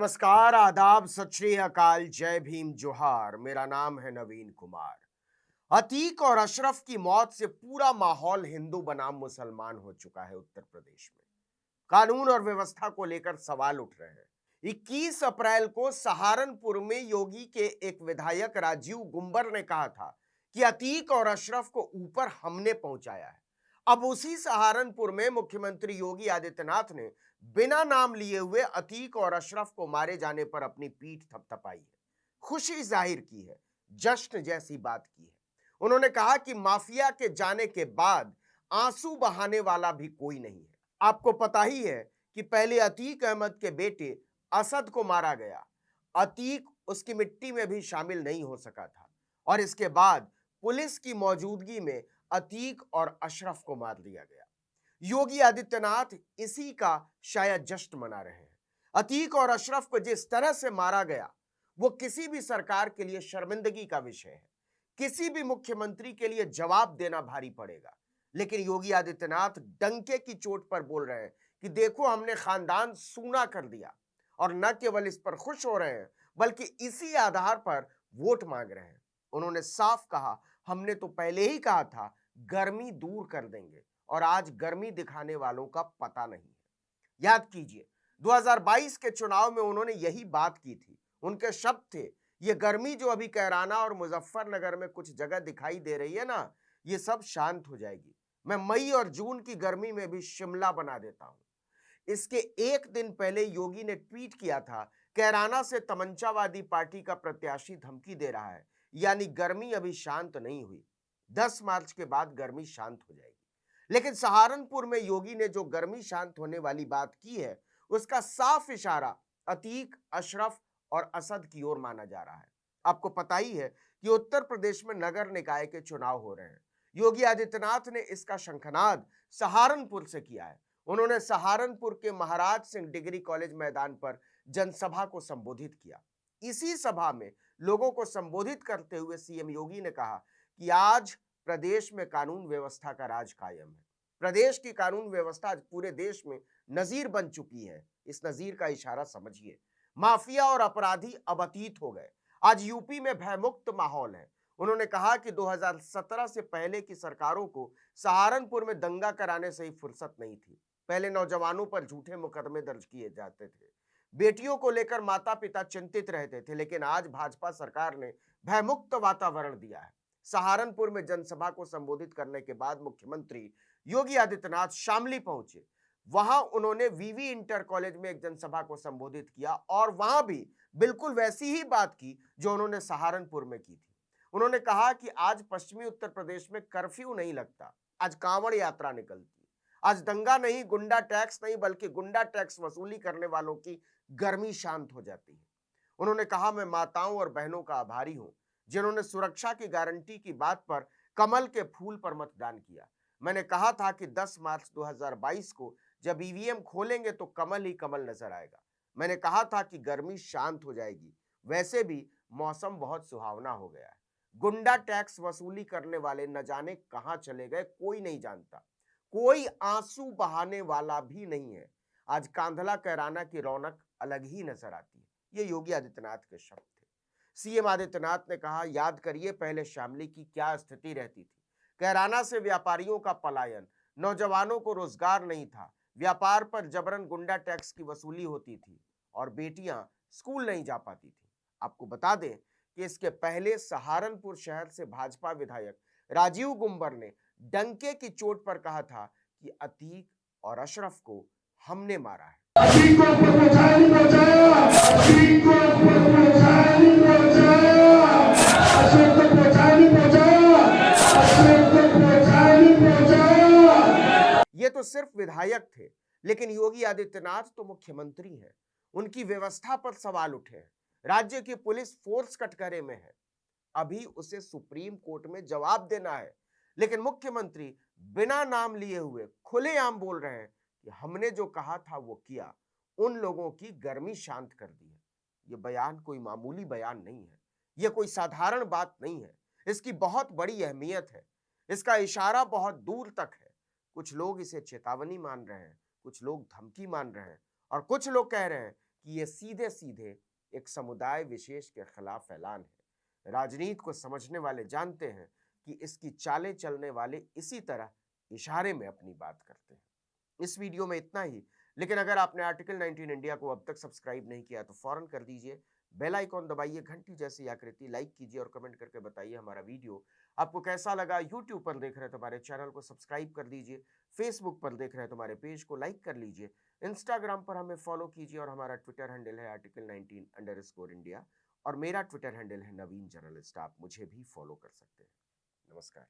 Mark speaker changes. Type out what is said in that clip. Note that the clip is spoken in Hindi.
Speaker 1: नमस्कार, आदाब, सत श्री अकाल, जय भीम, जोहार। मेरा नाम है नवीन कुमार। अतीक और अशरफ की मौत से पूरा माहौल हिंदू बनाम मुसलमान हो चुका है उत्तर प्रदेश में। कानून और व्यवस्था को लेकर सवाल उठ रहे हैं। 21 अप्रैल को सहारनपुर में योगी के एक विधायक राजीव गुंबर ने कहा था कि अतीक और अशरफ को ऊपर हमने पहुंचाया है। अब उसी सहारनपुर में मुख्यमंत्री योगी आदित्यनाथ ने बिना नाम लिए हुए अतीक और अशरफ को मारे जाने पर अपनी पीठ थपथपाई है, खुशी जाहिर की है, जश्न जैसी बात की है। उन्होंने कहा कि माफिया के जाने के बाद आंसू बहाने वाला भी कोई नहीं है। आपको पता ही है कि पहले अतीक अहमद के बेटे असद को मारा गया। अतीक उसकी मिट्टी में भी शामिल नहीं हो सका था और इसके बाद पुलिस की मौजूदगी में अतीक और अशरफ को मार दिया गया। योगी आदित्यनाथ इसी का शायद जश्न मना रहे हैं। अतीक और अशरफ को जिस तरह से मारा गया वो किसी भी सरकार के लिए शर्मिंदगी का विषय है। किसी भी मुख्यमंत्री के लिए जवाब देना भारी पड़ेगा। लेकिन योगी आदित्यनाथ डंके की चोट पर बोल रहे हैं कि देखो हमने खानदान सूना कर दिया, और न केवल इस पर खुश हो रहे हैं बल्कि इसी आधार पर वोट मांग रहे हैं। उन्होंने साफ कहा, हमने तो पहले ही कहा था गर्मी दूर कर देंगे, और आज गर्मी दिखाने वालों का पता नहीं है। याद कीजिए, 2022 के चुनाव में उन्होंने यही बात की थी। उनके शब्द थे, ये गर्मी जो अभी कैराना और मुजफ्फरनगर में कुछ जगह दिखाई दे रही है ना, ये सब शांत हो जाएगी। मैं मई और जून की गर्मी में भी शिमला बना देता हूं। इसके एक दिन पहले योगी ने ट्वीट किया था, कैराना से तमंचावादी पार्टी का प्रत्याशी धमकी दे रहा है, यानी गर्मी अभी शांत नहीं हुई। 10 मार्च के बाद गर्मी शांत हो जाएगी। लेकिन सहारनपुर में योगी ने जो गर्मी शांत होने वाली बात की है, उसका साफ इशारा अतीक, अशरफ और असद की ओर माना जा रहा है। आपको पता ही है कि उत्तर प्रदेश में नगर निकाय के चुनाव हो रहे हैं। योगी आदित्यनाथ ने इसका शंखनाद सहारनपुर से किया है। उन्होंने सहारनपुर के महाराज सिंह डिग्री कॉलेज मैदान पर जनसभा को संबोधित किया। इसी सभा में लोगों को संबोधित करते हुए सीएम योगी ने कहा कि आज प्रदेश में कानून व्यवस्था का राज कायम है। प्रदेश की कानून व्यवस्था आज पूरे देश में नजीर बन चुकी है। इस नजीर का इशारा समझिए। माफिया और अपराधी अब अतीत हो गए। आज यूपी में भयमुक्त माहौल है। उन्होंने कहा कि 2017 से पहले की सरकारों को सहारनपुर में दंगा कराने से ही फुर्सत नहीं थी। पहले नौजवानों पर झूठे मुकदमे दर्ज किए जाते थे, बेटियों को लेकर माता पिता चिंतित रहते थे, लेकिन आज भाजपा सरकार ने भयमुक्त वातावरण दिया है। सहारनपुर में जनसभा को संबोधित करने के बाद मुख्यमंत्री योगी आदित्यनाथ शामली पहुंचे। वहां उन्होंने वीवी इंटर कॉलेज में एक जनसभा को संबोधित किया और वहां भी बिल्कुल वैसी ही बात की जो उन्होंने सहारनपुर में की थी। उन्होंने कहा कि आज पश्चिमी उत्तर प्रदेश में कर्फ्यू नहीं लगता, आज कांवड़ यात्रा निकलती। आज दंगा नहीं, गुंडा टैक्स नहीं, बल्कि गुंडा टैक्स वसूली करने वालों की गर्मी शांत हो जाती है। उन्होंने कहा, मैं माताओं और बहनों का आभारी हूं जिन्होंने सुरक्षा की गारंटी की बात पर कमल के फूल पर मतदान किया। मैंने कहा था कि 10 मार्च 2022 को जब ईवीएम खोलेंगे तो कमल ही कमल नजर आएगा। मैंने कहा था कि गर्मी शांत हो जाएगी। वैसे भी मौसम बहुत सुहावना हो गया है। गुंडा टैक्स वसूली करने वाले न जाने कहां चले गए, कोई नहीं जानता। कोई आंसू बहाने वाला भी नहीं है। आज कांधला कैराना की रौनक अलग ही नजर आती है। ये योगी आदित्यनाथ के शब्द थे। सीएम आदित्यनाथ ने कहा, याद करिए पहले शामली की क्या स्थिति रहती थी। कैराना से व्यापारियों का पलायन, नौजवानों को रोजगार नहीं था, व्यापार पर जबरन गुंडा टैक्स की वसूली होती थी और बेटियां स्कूल नहीं जा पाती थी। आपको बता दें कि इसके पहले सहारनपुर शहर से भाजपा विधायक राजीव गुंबर ने डंके की चोट पर कहा था कि अतीक और अशरफ को हमने मारा है। अतीक को पहुंचाया नहीं पहुंचाया, अतीक को पहुंचाया नहीं पहुंचाया, अशरफ को पहुंचाया नहीं पहुंचाया, अशरफ को पहुंचाया नहीं पहुंचाया। ये तो सिर्फ विधायक थे, लेकिन योगी आदित्यनाथ तो मुख्यमंत्री हैं। उनकी व्यवस्था पर सवाल उठे हैं। राज्य की पुलिस फोर्स कटघरे में है। अभी उसे सुप्रीम कोर्ट में जवाब देना है, लेकिन मुख्यमंत्री बिना नाम लिए हुए खुलेआम बोल रहे हैं कि हमने जो कहा था वो किया, उन लोगों की गर्मी शांत कर दी है। ये बयान कोई मामूली बयान नहीं है, ये कोई साधारण बात नहीं है। इसकी बहुत बड़ी अहमियत है। इसका इशारा बहुत दूर तक है। कुछ लोग इसे चेतावनी मान रहे हैं, कुछ लोग धमकी मान रहे हैं और कुछ लोग कह रहे हैं कि ये सीधे सीधे एक समुदाय विशेष के खिलाफ ऐलान है। राजनीति को समझने वाले जानते हैं कि इसकी चालें चलने वाले इसी तरह इशारे में अपनी बात करते हैं। इस वीडियो में इतना ही, लेकिन अगर आपने आर्टिकल 19 इंडिया को अब तक सब्सक्राइब नहीं किया तो फौरन कर दीजिए। बेल आइकॉन दबाइए, घंटी जैसी आकृति, लाइक कीजिए और कमेंट करके बताइए हमारा वीडियो आपको कैसा लगा। यूट्यूब पर देख रहे हैं तो हमारे चैनल को सब्सक्राइब कर दीजिए, फेसबुक पर देख रहे हैं तो हमारे पेज को लाइक कर लीजिए, इंस्टाग्राम पर हमें फॉलो कीजिए और हमारा ट्विटर हैंडल है article19_India और मेरा ट्विटर हैंडल है नवीन जर्नलिस्ट। आप मुझे भी फॉलो कर सकते हैं। नमस्कार।